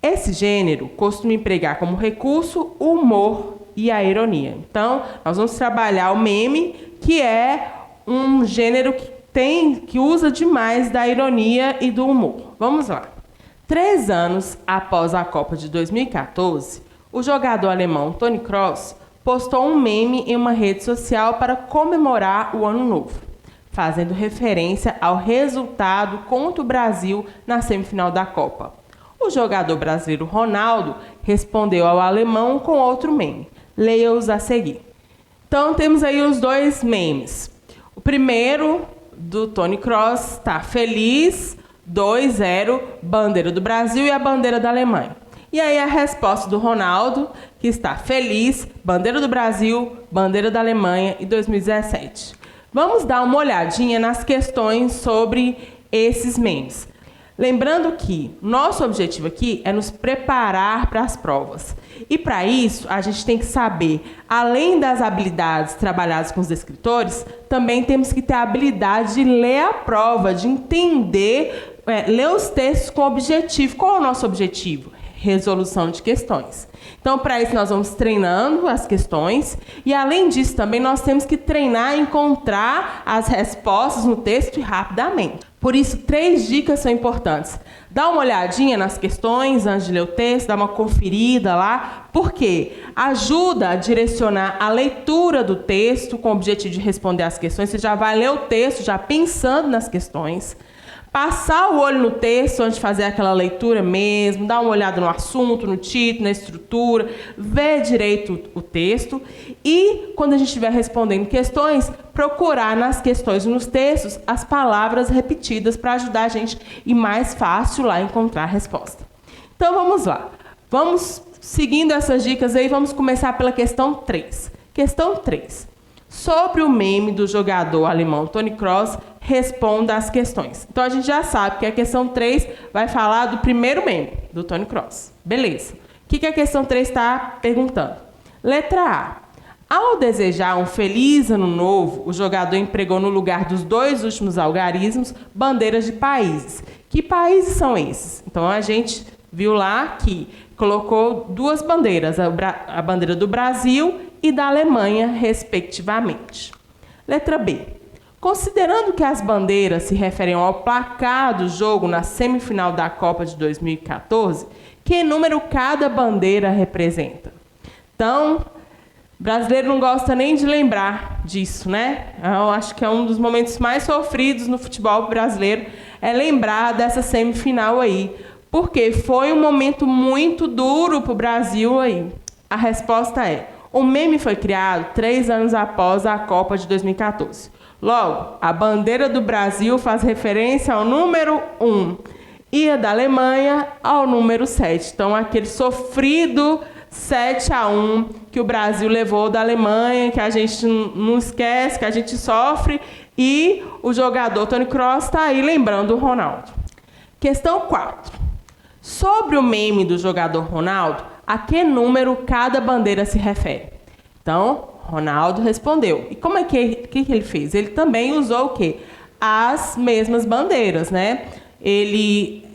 Esse gênero costuma empregar como recurso o humor e a ironia. Então, nós vamos trabalhar o meme, que é um gênero que usa demais da ironia e do humor. Vamos lá. 3 anos após a Copa de 2014, o jogador alemão Toni Kroos postou um meme em uma rede social para comemorar o Ano Novo, fazendo referência ao resultado contra o Brasil na semifinal da Copa. O jogador brasileiro Ronaldo respondeu ao alemão com outro meme. Leia-os a seguir. Então, temos aí os dois memes. O primeiro, do Toni Kroos, está feliz, 2-0, bandeira do Brasil e a bandeira da Alemanha. E aí a resposta do Ronaldo, que está feliz, bandeira do Brasil, bandeira da Alemanha e 2017. Vamos dar uma olhadinha nas questões sobre esses memes. Lembrando que nosso objetivo aqui é nos preparar para as provas. E para isso, a gente tem que saber, além das habilidades trabalhadas com os escritores, também temos que ter a habilidade de ler a prova, de entender, ler os textos com objetivo. Qual é o nosso objetivo? Resolução de questões. Então, para isso, nós vamos treinando as questões e, além disso, também nós temos que treinar a encontrar as respostas no texto e rapidamente. Por isso, 3 dicas são importantes. Dá uma olhadinha nas questões antes de ler o texto, dá uma conferida lá, porque ajuda a direcionar a leitura do texto com o objetivo de responder às questões. Você já vai ler o texto já pensando nas questões. Passar o olho no texto antes de fazer aquela leitura mesmo, dar uma olhada no assunto, no título, na estrutura, ver direito o texto e, quando a gente estiver respondendo questões, procurar nas questões e nos textos as palavras repetidas para ajudar a gente e mais fácil lá encontrar a resposta. Então, vamos lá. Vamos seguindo essas dicas aí, vamos começar pela questão 3. Questão 3. Sobre o meme do jogador alemão Toni Kroos, responda às questões. Então, a gente já sabe que a questão 3 vai falar do primeiro meme, do Toni Kroos. Beleza. O que a questão 3 está perguntando? Letra A. Ao desejar um feliz ano novo, o jogador empregou no lugar dos 2 últimos algarismos bandeiras de países. Que países são esses? Então, a gente viu lá que colocou 2 bandeiras, a bandeira do Brasil e da Alemanha, respectivamente. Letra B. Considerando que as bandeiras se referem ao placar do jogo na semifinal da Copa de 2014, que número cada bandeira representa? Então, o brasileiro não gosta nem de lembrar disso, né? Eu acho que é um dos momentos mais sofridos no futebol brasileiro, é lembrar dessa semifinal aí, porque foi um momento muito duro para o Brasil aí. A resposta é: o meme foi criado 3 anos após a Copa de 2014. Logo, a bandeira do Brasil faz referência ao número 1 e a da Alemanha ao número 7. Então, aquele sofrido 7-1 que o Brasil levou da Alemanha, que a gente não esquece, que a gente sofre, e o jogador Toni Kroos está aí lembrando o Ronaldo. Questão 4. Sobre o meme do jogador Ronaldo, a que número cada bandeira se refere? Então, Ronaldo respondeu. E como é que ele fez? Ele também usou o quê? As mesmas bandeiras, né? Ele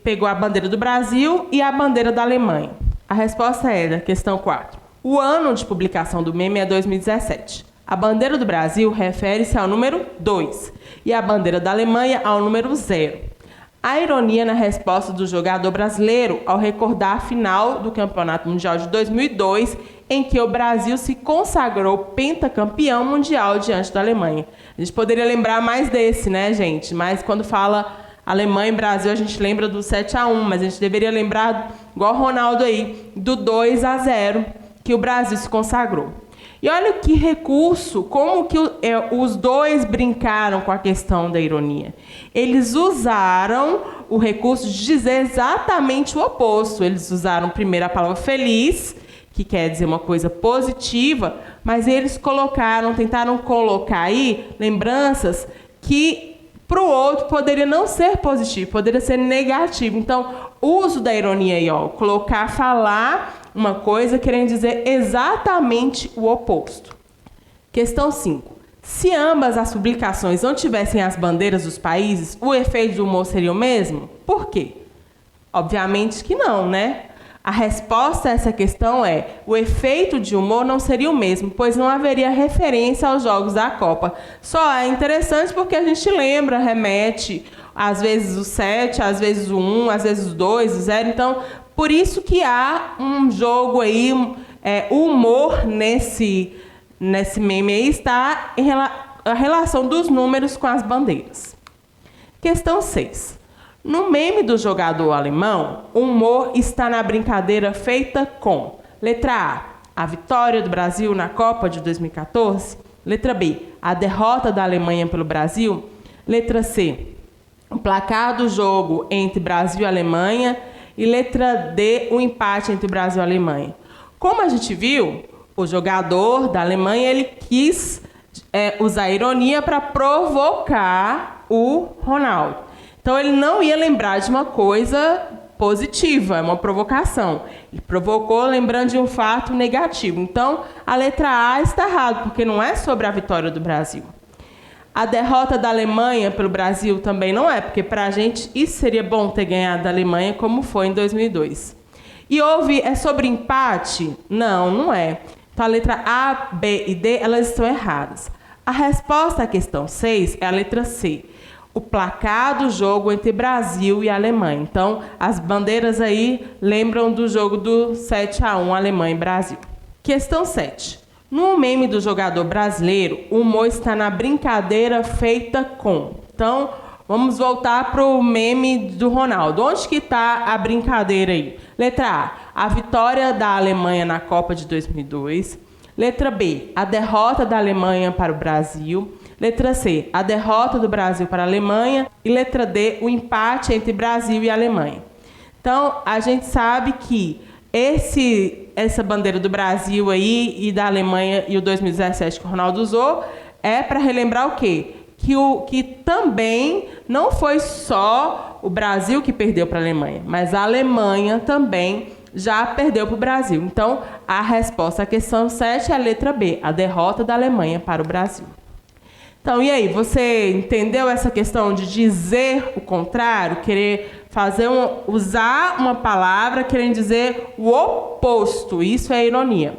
pegou a bandeira do Brasil e a bandeira da Alemanha. A resposta é da questão 4. O ano de publicação do meme é 2017. A bandeira do Brasil refere-se ao número 2 e a bandeira da Alemanha ao número 0. A ironia na resposta do jogador brasileiro ao recordar a final do Campeonato Mundial de 2002, em que o Brasil se consagrou pentacampeão mundial diante da Alemanha. A gente poderia lembrar mais desse, né, gente? Mas quando fala Alemanha e Brasil, a gente lembra do 7-1, mas a gente deveria lembrar, igual o Ronaldo aí, do 2-0, que o Brasil se consagrou. E olha que recurso, como que os dois brincaram com a questão da ironia. Eles usaram o recurso de dizer exatamente o oposto. Eles usaram primeiro a palavra feliz, que quer dizer uma coisa positiva, mas eles tentaram colocar aí lembranças que para o outro poderia não ser positivo, poderia ser negativo. Então, o uso da ironia aí, falar uma coisa querendo dizer exatamente o oposto. Questão 5. Se ambas as publicações não tivessem as bandeiras dos países, o efeito do humor seria o mesmo? Por quê? Obviamente que não, né? A resposta a essa questão é: o efeito de humor não seria o mesmo, pois não haveria referência aos jogos da Copa. Só é interessante porque a gente lembra, remete, às vezes o 7, às vezes o 1, às vezes o 2, o 0. Então, por isso que há um jogo aí, o humor nesse meme aí está a relação dos números com as bandeiras. Questão 6. No meme do jogador alemão, o humor está na brincadeira feita com: letra A vitória do Brasil na Copa de 2014. Letra B, a derrota da Alemanha pelo Brasil. Letra C, o placar do jogo entre Brasil e Alemanha. E letra D, o empate entre Brasil e Alemanha. Como a gente viu, o jogador da Alemanha ele quis usar ironia para provocar o Ronaldo. Então, ele não ia lembrar de uma coisa positiva, uma provocação. Ele provocou lembrando de um fato negativo. Então, a letra A está errada, porque não é sobre a vitória do Brasil. A derrota da Alemanha pelo Brasil também não é, porque para a gente isso seria bom ter ganhado da Alemanha, como foi em 2002. E é sobre empate? Não, não é. Então, a letra A, B e D, elas estão erradas. A resposta à questão 6 é a letra C. O placar do jogo entre Brasil e Alemanha. Então, as bandeiras aí lembram do jogo do 7-1, Alemanha e Brasil. Questão 7. No meme do jogador brasileiro, o humor está na brincadeira feita com. Então, vamos voltar para o meme do Ronaldo. Onde que está a brincadeira aí? Letra A vitória da Alemanha na Copa de 2002. Letra B, a derrota da Alemanha para o Brasil. Letra C, a derrota do Brasil para a Alemanha. E letra D, o empate entre Brasil e Alemanha. Então, a gente sabe que essa bandeira do Brasil aí e da Alemanha e o 2017 que o Ronaldo usou é para relembrar o quê? Que também não foi só o Brasil que perdeu para a Alemanha, mas a Alemanha também já perdeu para o Brasil. Então, a resposta à questão 7 é a letra B, a derrota da Alemanha para o Brasil. Então, e aí, você entendeu essa questão de dizer o contrário, querer usar uma palavra querendo dizer o oposto? Isso é ironia.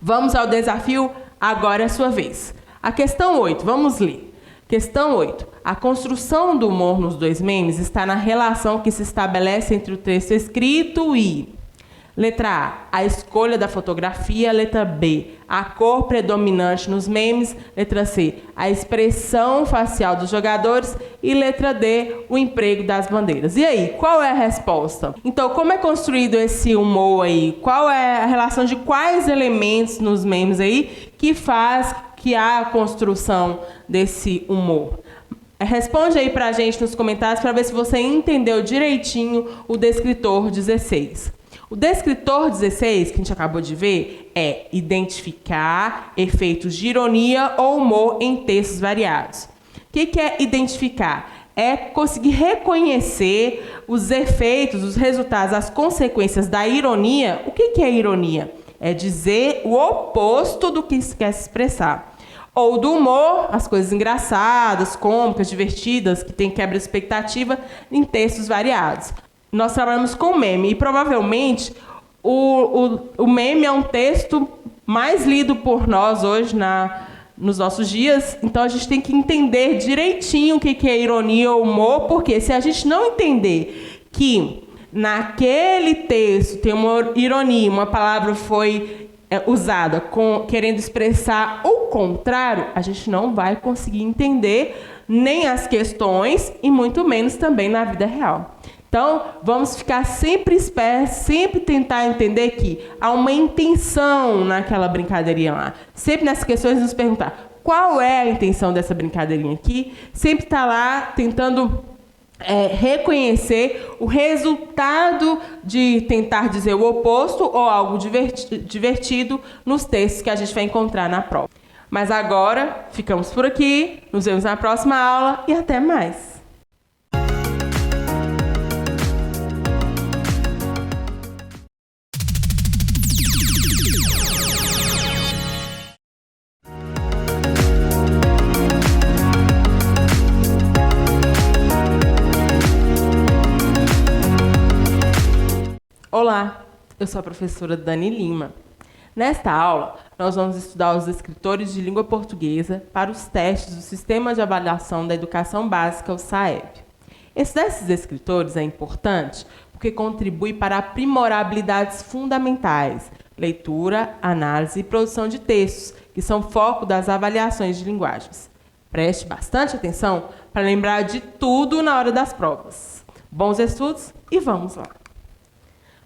Vamos ao desafio, agora é a sua vez. A questão 8, vamos ler. Questão 8. A construção do humor nos dois memes está na relação que se estabelece entre o texto escrito e... Letra A escolha da fotografia. Letra B, a cor predominante nos memes. Letra C, a expressão facial dos jogadores. E letra D, o emprego das bandeiras. E aí, qual é a resposta? Então, como é construído esse humor aí? Qual é a relação de quais elementos nos memes aí que faz que há a construção desse humor? Responde aí pra gente nos comentários para ver se você entendeu direitinho o descritor 16. O descritor 16, que a gente acabou de ver, é identificar efeitos de ironia ou humor em textos variados. O que é identificar? É conseguir reconhecer os efeitos, os resultados, as consequências da ironia. O que é ironia? é dizer o oposto do que se quer se expressar. Ou do humor, as coisas engraçadas, cômicas, divertidas, que tem quebra de expectativa em textos variados. Nós trabalhamos com meme e provavelmente o meme é um texto mais lido por nós hoje nos nossos dias, então a gente tem que entender direitinho o que é ironia ou humor, porque se a gente não entender que naquele texto tem uma ironia, uma palavra foi usada querendo expressar o contrário, a gente não vai conseguir entender nem as questões e muito menos também na vida real. Então, vamos ficar sempre espertos, sempre tentar entender que há uma intenção naquela brincadeirinha lá. Sempre nessas questões nos perguntar qual é a intenção dessa brincadeirinha aqui. Sempre estar lá tentando reconhecer o resultado de tentar dizer o oposto ou algo divertido nos textos que a gente vai encontrar na prova. Mas agora, ficamos por aqui, nos vemos na próxima aula e até mais! Olá, eu sou a professora Dani Lima. Nesta aula, nós vamos estudar os escritores de língua portuguesa para os testes do Sistema de Avaliação da Educação Básica, o SAEB. Esses escritores é importante porque contribui para aprimorar habilidades fundamentais, leitura, análise e produção de textos, que são foco das avaliações de linguagens. Preste bastante atenção para lembrar de tudo na hora das provas. Bons estudos e vamos lá!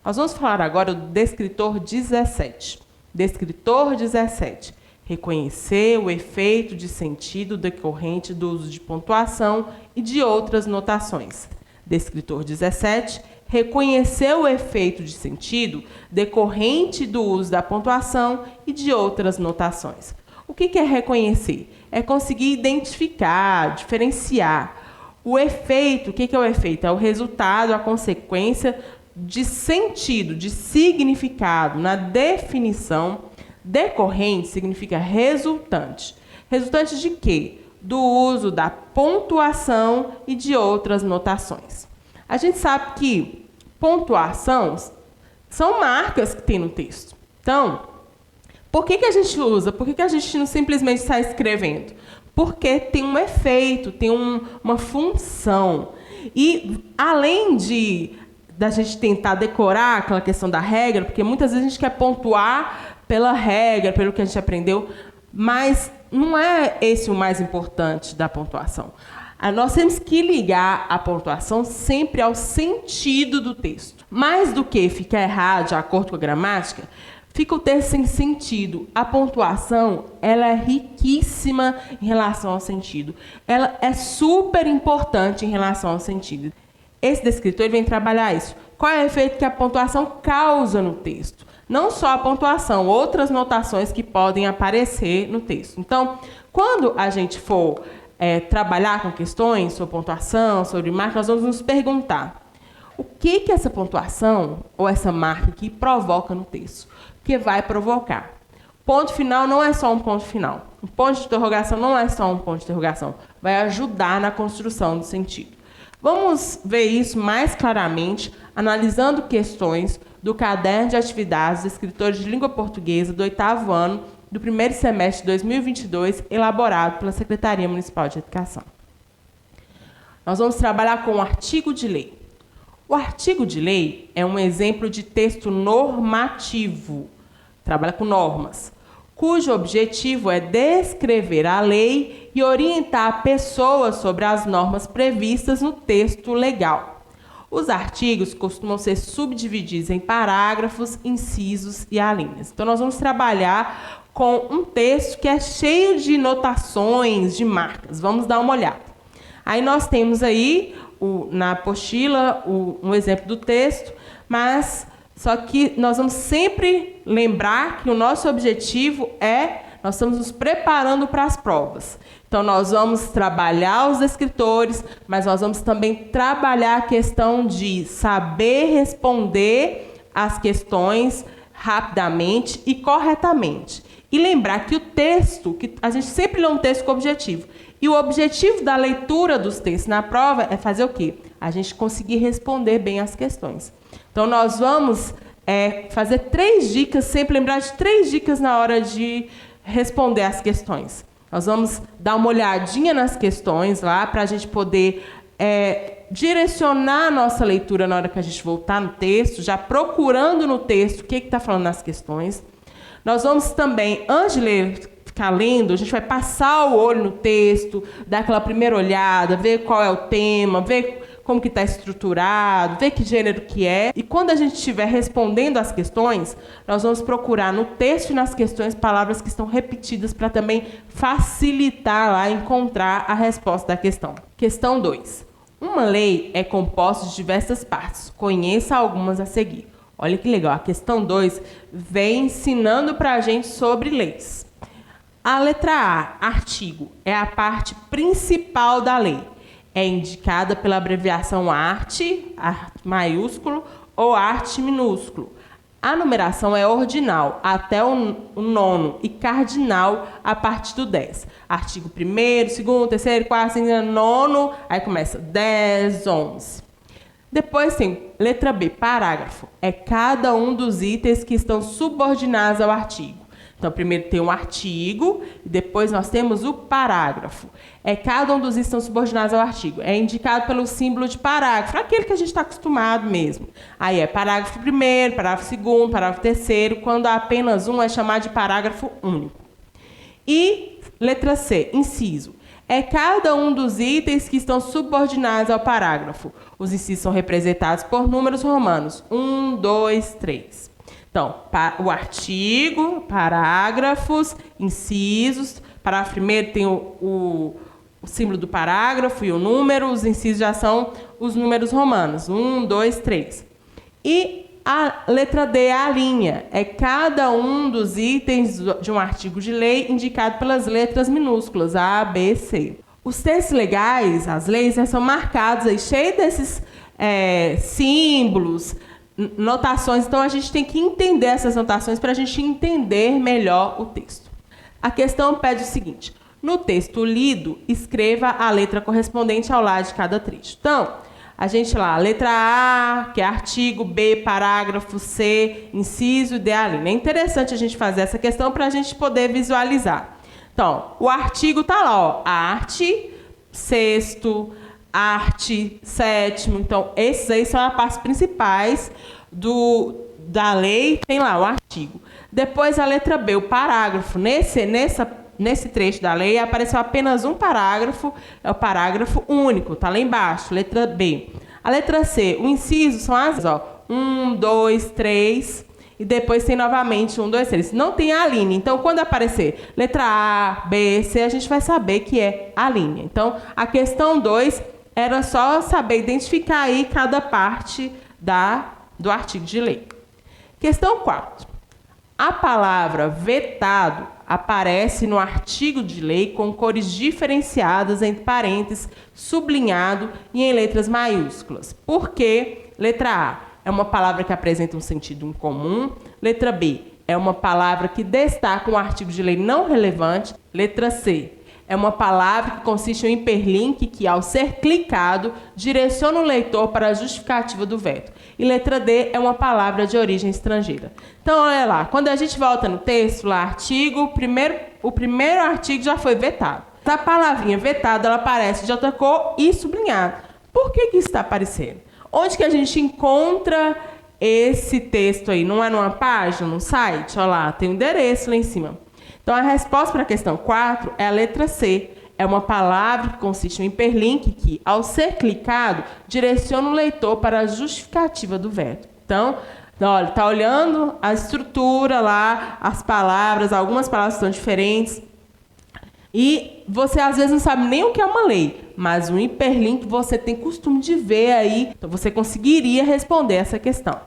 Nós vamos falar agora do descritor 17. Descritor 17. Reconhecer o efeito de sentido decorrente do uso de pontuação e de outras notações. Descritor 17. Reconhecer o efeito de sentido decorrente do uso da pontuação e de outras notações. O que é reconhecer? É conseguir identificar, diferenciar. O efeito, o que é o efeito? É o resultado, a consequência de sentido, de significado. Na definição, decorrente significa resultante. Resultante de quê? Do uso da pontuação e de outras notações. A gente sabe que pontuação são marcas que tem no texto. Então, por que a gente usa? Por que a gente não simplesmente está escrevendo? Porque tem um efeito, tem uma função. E, além da gente tentar decorar aquela questão da regra, porque muitas vezes a gente quer pontuar pela regra, pelo que a gente aprendeu, mas não é esse o mais importante da pontuação. Nós temos que ligar a pontuação sempre ao sentido do texto. Mais do que ficar errado, de acordo com a gramática, fica o texto sem sentido. A pontuação, ela é riquíssima em relação ao sentido. Ela é super importante em relação ao sentido. Esse descritor vem trabalhar isso. Qual é o efeito que a pontuação causa no texto? Não só a pontuação, outras notações que podem aparecer no texto. Então, quando a gente for trabalhar com questões sobre pontuação, sobre marca, nós vamos nos perguntar o que essa pontuação ou essa marca aqui provoca no texto. O que vai provocar? Ponto final não é só um ponto final. Um ponto de interrogação não é só um ponto de interrogação. Vai ajudar na construção do sentido. Vamos ver isso mais claramente analisando questões do caderno de atividades dos escritores de língua portuguesa do 8º ano do primeiro semestre de 2022, elaborado pela Secretaria Municipal de Educação. Nós vamos trabalhar com o artigo de lei. O artigo de lei é um exemplo de texto normativo, trabalha com normas, cujo objetivo é descrever a lei e orientar a pessoa sobre as normas previstas no texto legal. Os artigos costumam ser subdivididos em parágrafos, incisos e alíneas. Então, nós vamos trabalhar com um texto que é cheio de notações, de marcas. Vamos dar uma olhada. Aí nós temos aí, na apostila, um exemplo do texto, mas só que nós vamos sempre lembrar que o nosso objetivo nós estamos nos preparando para as provas. Então, nós vamos trabalhar os escritores, mas nós vamos também trabalhar a questão de saber responder as questões rapidamente e corretamente. E lembrar que o texto, que a gente sempre lê um texto com objetivo. E o objetivo da leitura dos textos na prova é fazer o quê? A gente conseguir responder bem as questões. Então, nós vamos fazer 3 dicas, sempre lembrar de 3 dicas na hora de responder as questões. Nós vamos dar uma olhadinha nas questões lá para a gente poder direcionar a nossa leitura na hora que a gente voltar no texto, já procurando no texto o que está falando nas questões. Nós vamos também, antes de ler, ficar lendo, a gente vai passar o olho no texto, dar aquela primeira olhada, ver qual é o tema, ver como que está estruturado, ver que gênero que é. E quando a gente estiver respondendo as questões, nós vamos procurar no texto e nas questões palavras que estão repetidas para também facilitar lá encontrar a resposta da questão. Questão 2. Uma lei é composta de diversas partes. Conheça algumas a seguir. Olha que legal, a questão 2 vem ensinando para a gente sobre leis. A letra A, artigo, é a parte principal da lei. É indicada pela abreviação arte maiúsculo ou arte minúsculo. A numeração é ordinal até o 9º e cardinal a partir do 10. Artigo 1º, 2º, 3º, 4º, 5º, 9º, aí começa 10, 11. Depois tem letra B, parágrafo. É cada um dos itens que estão subordinados ao artigo. Então, primeiro tem um artigo, e depois nós temos o parágrafo. É cada um dos itens que estão subordinados ao artigo. É indicado pelo símbolo de parágrafo, aquele que a gente está acostumado mesmo. Aí é parágrafo 1º, parágrafo 2º, parágrafo 3º. Quando há apenas um, é chamado de parágrafo único. E letra C, inciso. É cada um dos itens que estão subordinados ao parágrafo. Os incisos são representados por números romanos. 1, 2, 3. Então, o artigo, parágrafos, incisos. Parágrafo 1º tem o símbolo do parágrafo e o número. Os incisos já são os números romanos. 1, 2, 3. E a letra D é a linha. É cada um dos itens de um artigo de lei indicado pelas letras minúsculas, A, B, C. Os textos legais, as leis, são marcados aí, cheios desses símbolos, notações. Então, a gente tem que entender essas notações para a gente entender melhor o texto. A questão pede o seguinte: no texto lido, escreva a letra correspondente ao lado de cada trecho. Então, a gente lá, letra A, que é artigo, B, parágrafo, C, inciso, D, a linha. É interessante a gente fazer essa questão para a gente poder visualizar. Então, o artigo está lá, ó, arte, 6º, arte, 7º. Então, esses aí são as partes principais da lei, tem lá o artigo. Depois, a letra B, o parágrafo. Nesse trecho da lei, apareceu apenas um parágrafo, é o parágrafo único, está lá embaixo, letra B. A letra C, o inciso são as, 1, 2, 3, e depois tem novamente 1, 2, 3. Não tem a linha, então quando aparecer letra A, B, C, a gente vai saber que é a linha. Então, a questão 2 era só saber identificar aí cada parte do artigo de lei. Questão 4. A palavra vetado aparece no artigo de lei com cores diferenciadas entre parênteses, sublinhado e em letras maiúsculas. Por quê? Letra A é uma palavra que apresenta um sentido incomum. Letra B é uma palavra que destaca um artigo de lei não relevante. Letra C é uma palavra que consiste em um hiperlink que, ao ser clicado, direciona o leitor para a justificativa do veto. E letra D é uma palavra de origem estrangeira. Então, olha lá, quando a gente volta no texto, lá, artigo, o primeiro artigo já foi vetado. A palavrinha vetado, ela aparece de outra cor e sublinhado. Por que isso está aparecendo? Onde que a gente encontra esse texto aí? Não é numa página, num site? Olha lá, tem um endereço lá em cima. Então, a resposta para a questão 4 é a letra C. É uma palavra que consiste em um hiperlink que, ao ser clicado, direciona o leitor para a justificativa do veto. Então, olha, está olhando a estrutura lá, as palavras, algumas palavras são diferentes. E você, às vezes, não sabe nem o que é uma lei, mas um hiperlink você tem costume de ver aí. Então, você conseguiria responder essa questão.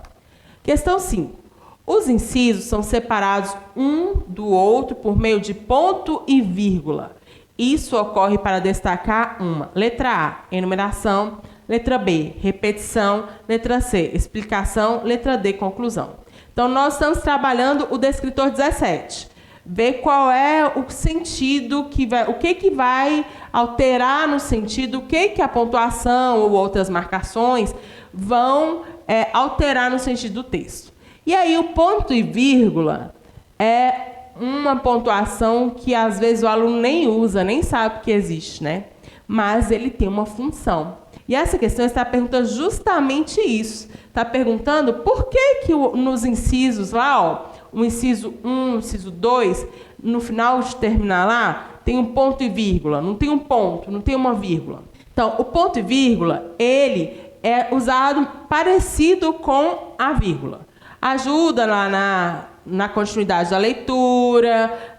Questão 5. Os incisos são separados um do outro por meio de ponto e vírgula. Isso ocorre para destacar uma. Letra A, enumeração. Letra B, repetição. Letra C, explicação. Letra D, conclusão. Então, nós estamos trabalhando o descritor 17. Ver qual é o sentido, o que vai alterar no sentido, o que a pontuação ou outras marcações vão alterar no sentido do texto. E aí, o ponto e vírgula é uma pontuação que, às vezes, o aluno nem usa, nem sabe que existe, né? Mas ele tem uma função. E essa questão está perguntando justamente isso. Está perguntando por que nos incisos lá, ó, o inciso 1, o inciso 2, no final de terminar lá, tem um ponto e vírgula. Não tem um ponto, não tem uma vírgula. Então, o ponto e vírgula, ele é usado parecido com a vírgula. Ajuda lá na continuidade da leitura,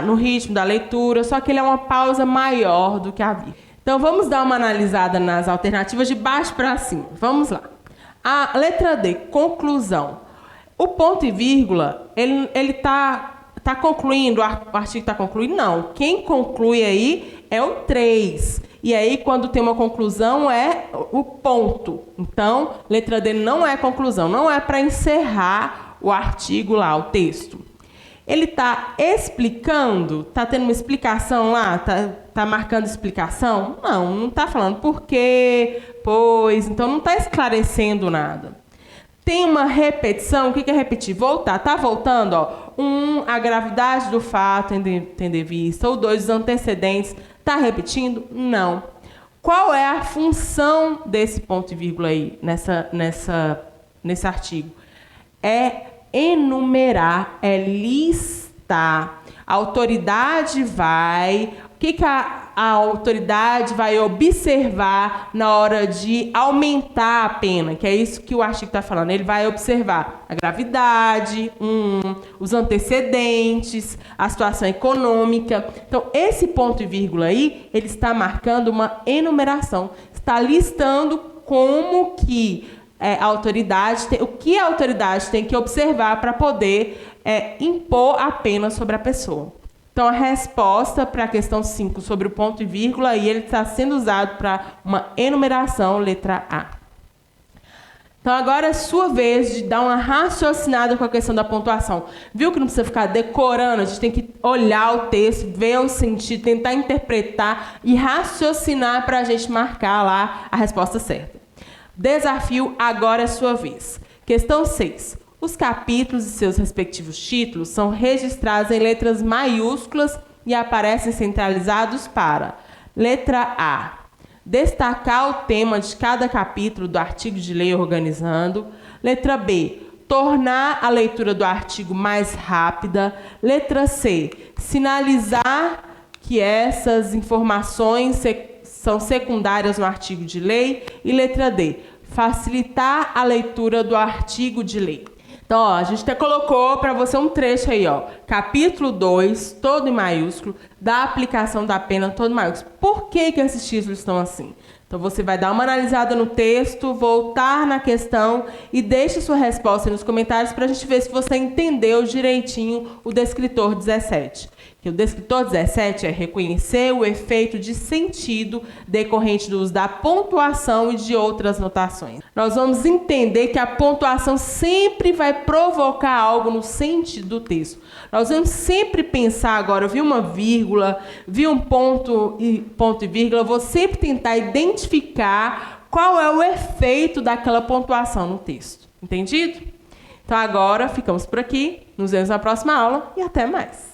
no ritmo da leitura, só que ele é uma pausa maior do que a vírgula. Então, vamos dar uma analisada nas alternativas de baixo para cima. Vamos lá. A letra D, conclusão. O ponto e vírgula, ele está concluindo, o artigo está concluindo? Não. Quem conclui aí é o 3. E aí, quando tem uma conclusão, é o ponto. Então, letra D não é conclusão, não é para encerrar o artigo lá, o texto. Ele está explicando, está tendo uma explicação lá, está marcando explicação? Não está falando por quê, pois, então não está esclarecendo nada. Tem uma repetição, o que é repetir? Voltar, está voltando, ó. 1, a gravidade do fato em vista, ou 2, os antecedentes, está repetindo? Não. Qual é a função desse ponto e vírgula aí, nesse artigo? É enumerar, é listar. A autoridade vai... O que a autoridade vai observar na hora de aumentar a pena? Que é isso que o artigo está falando. Ele vai observar a gravidade, os antecedentes, a situação econômica. Então, esse ponto e vírgula aí, ele está marcando uma enumeração. Está listando como que... o que a autoridade tem que observar para poder impor a pena sobre a pessoa. Então, a resposta para a questão 5 sobre o ponto e vírgula, aí ele está sendo usado para uma enumeração, letra A. Então, agora é sua vez de dar uma raciocinada com a questão da pontuação. Viu que não precisa ficar decorando, a gente tem que olhar o texto, ver o sentido, tentar interpretar e raciocinar para a gente marcar lá a resposta certa. Desafio, agora é sua vez. Questão 6. Os capítulos e seus respectivos títulos são registrados em letras maiúsculas e aparecem centralizados para: letra A, destacar o tema de cada capítulo do artigo de lei organizando. Letra B, tornar a leitura do artigo mais rápida. Letra C, sinalizar que essas informações são secundárias no artigo de lei. E letra D, facilitar a leitura do artigo de lei. Então, ó, a gente até colocou para você um trecho aí, ó. Capítulo 2, todo em maiúsculo, da aplicação da pena, todo em maiúsculo. Por que esses títulos estão assim? Então, você vai dar uma analisada no texto, voltar na questão e deixe sua resposta aí nos comentários para a gente ver se você entendeu direitinho o descritor 17. Que o descritor 17 é reconhecer o efeito de sentido decorrente do uso da pontuação e de outras notações. Nós vamos entender que a pontuação sempre vai provocar algo no sentido do texto. Nós vamos sempre pensar agora, eu vi uma vírgula, vi um ponto e vírgula, eu vou sempre tentar identificar qual é o efeito daquela pontuação no texto. Entendido? Então agora ficamos por aqui, nos vemos na próxima aula e até mais.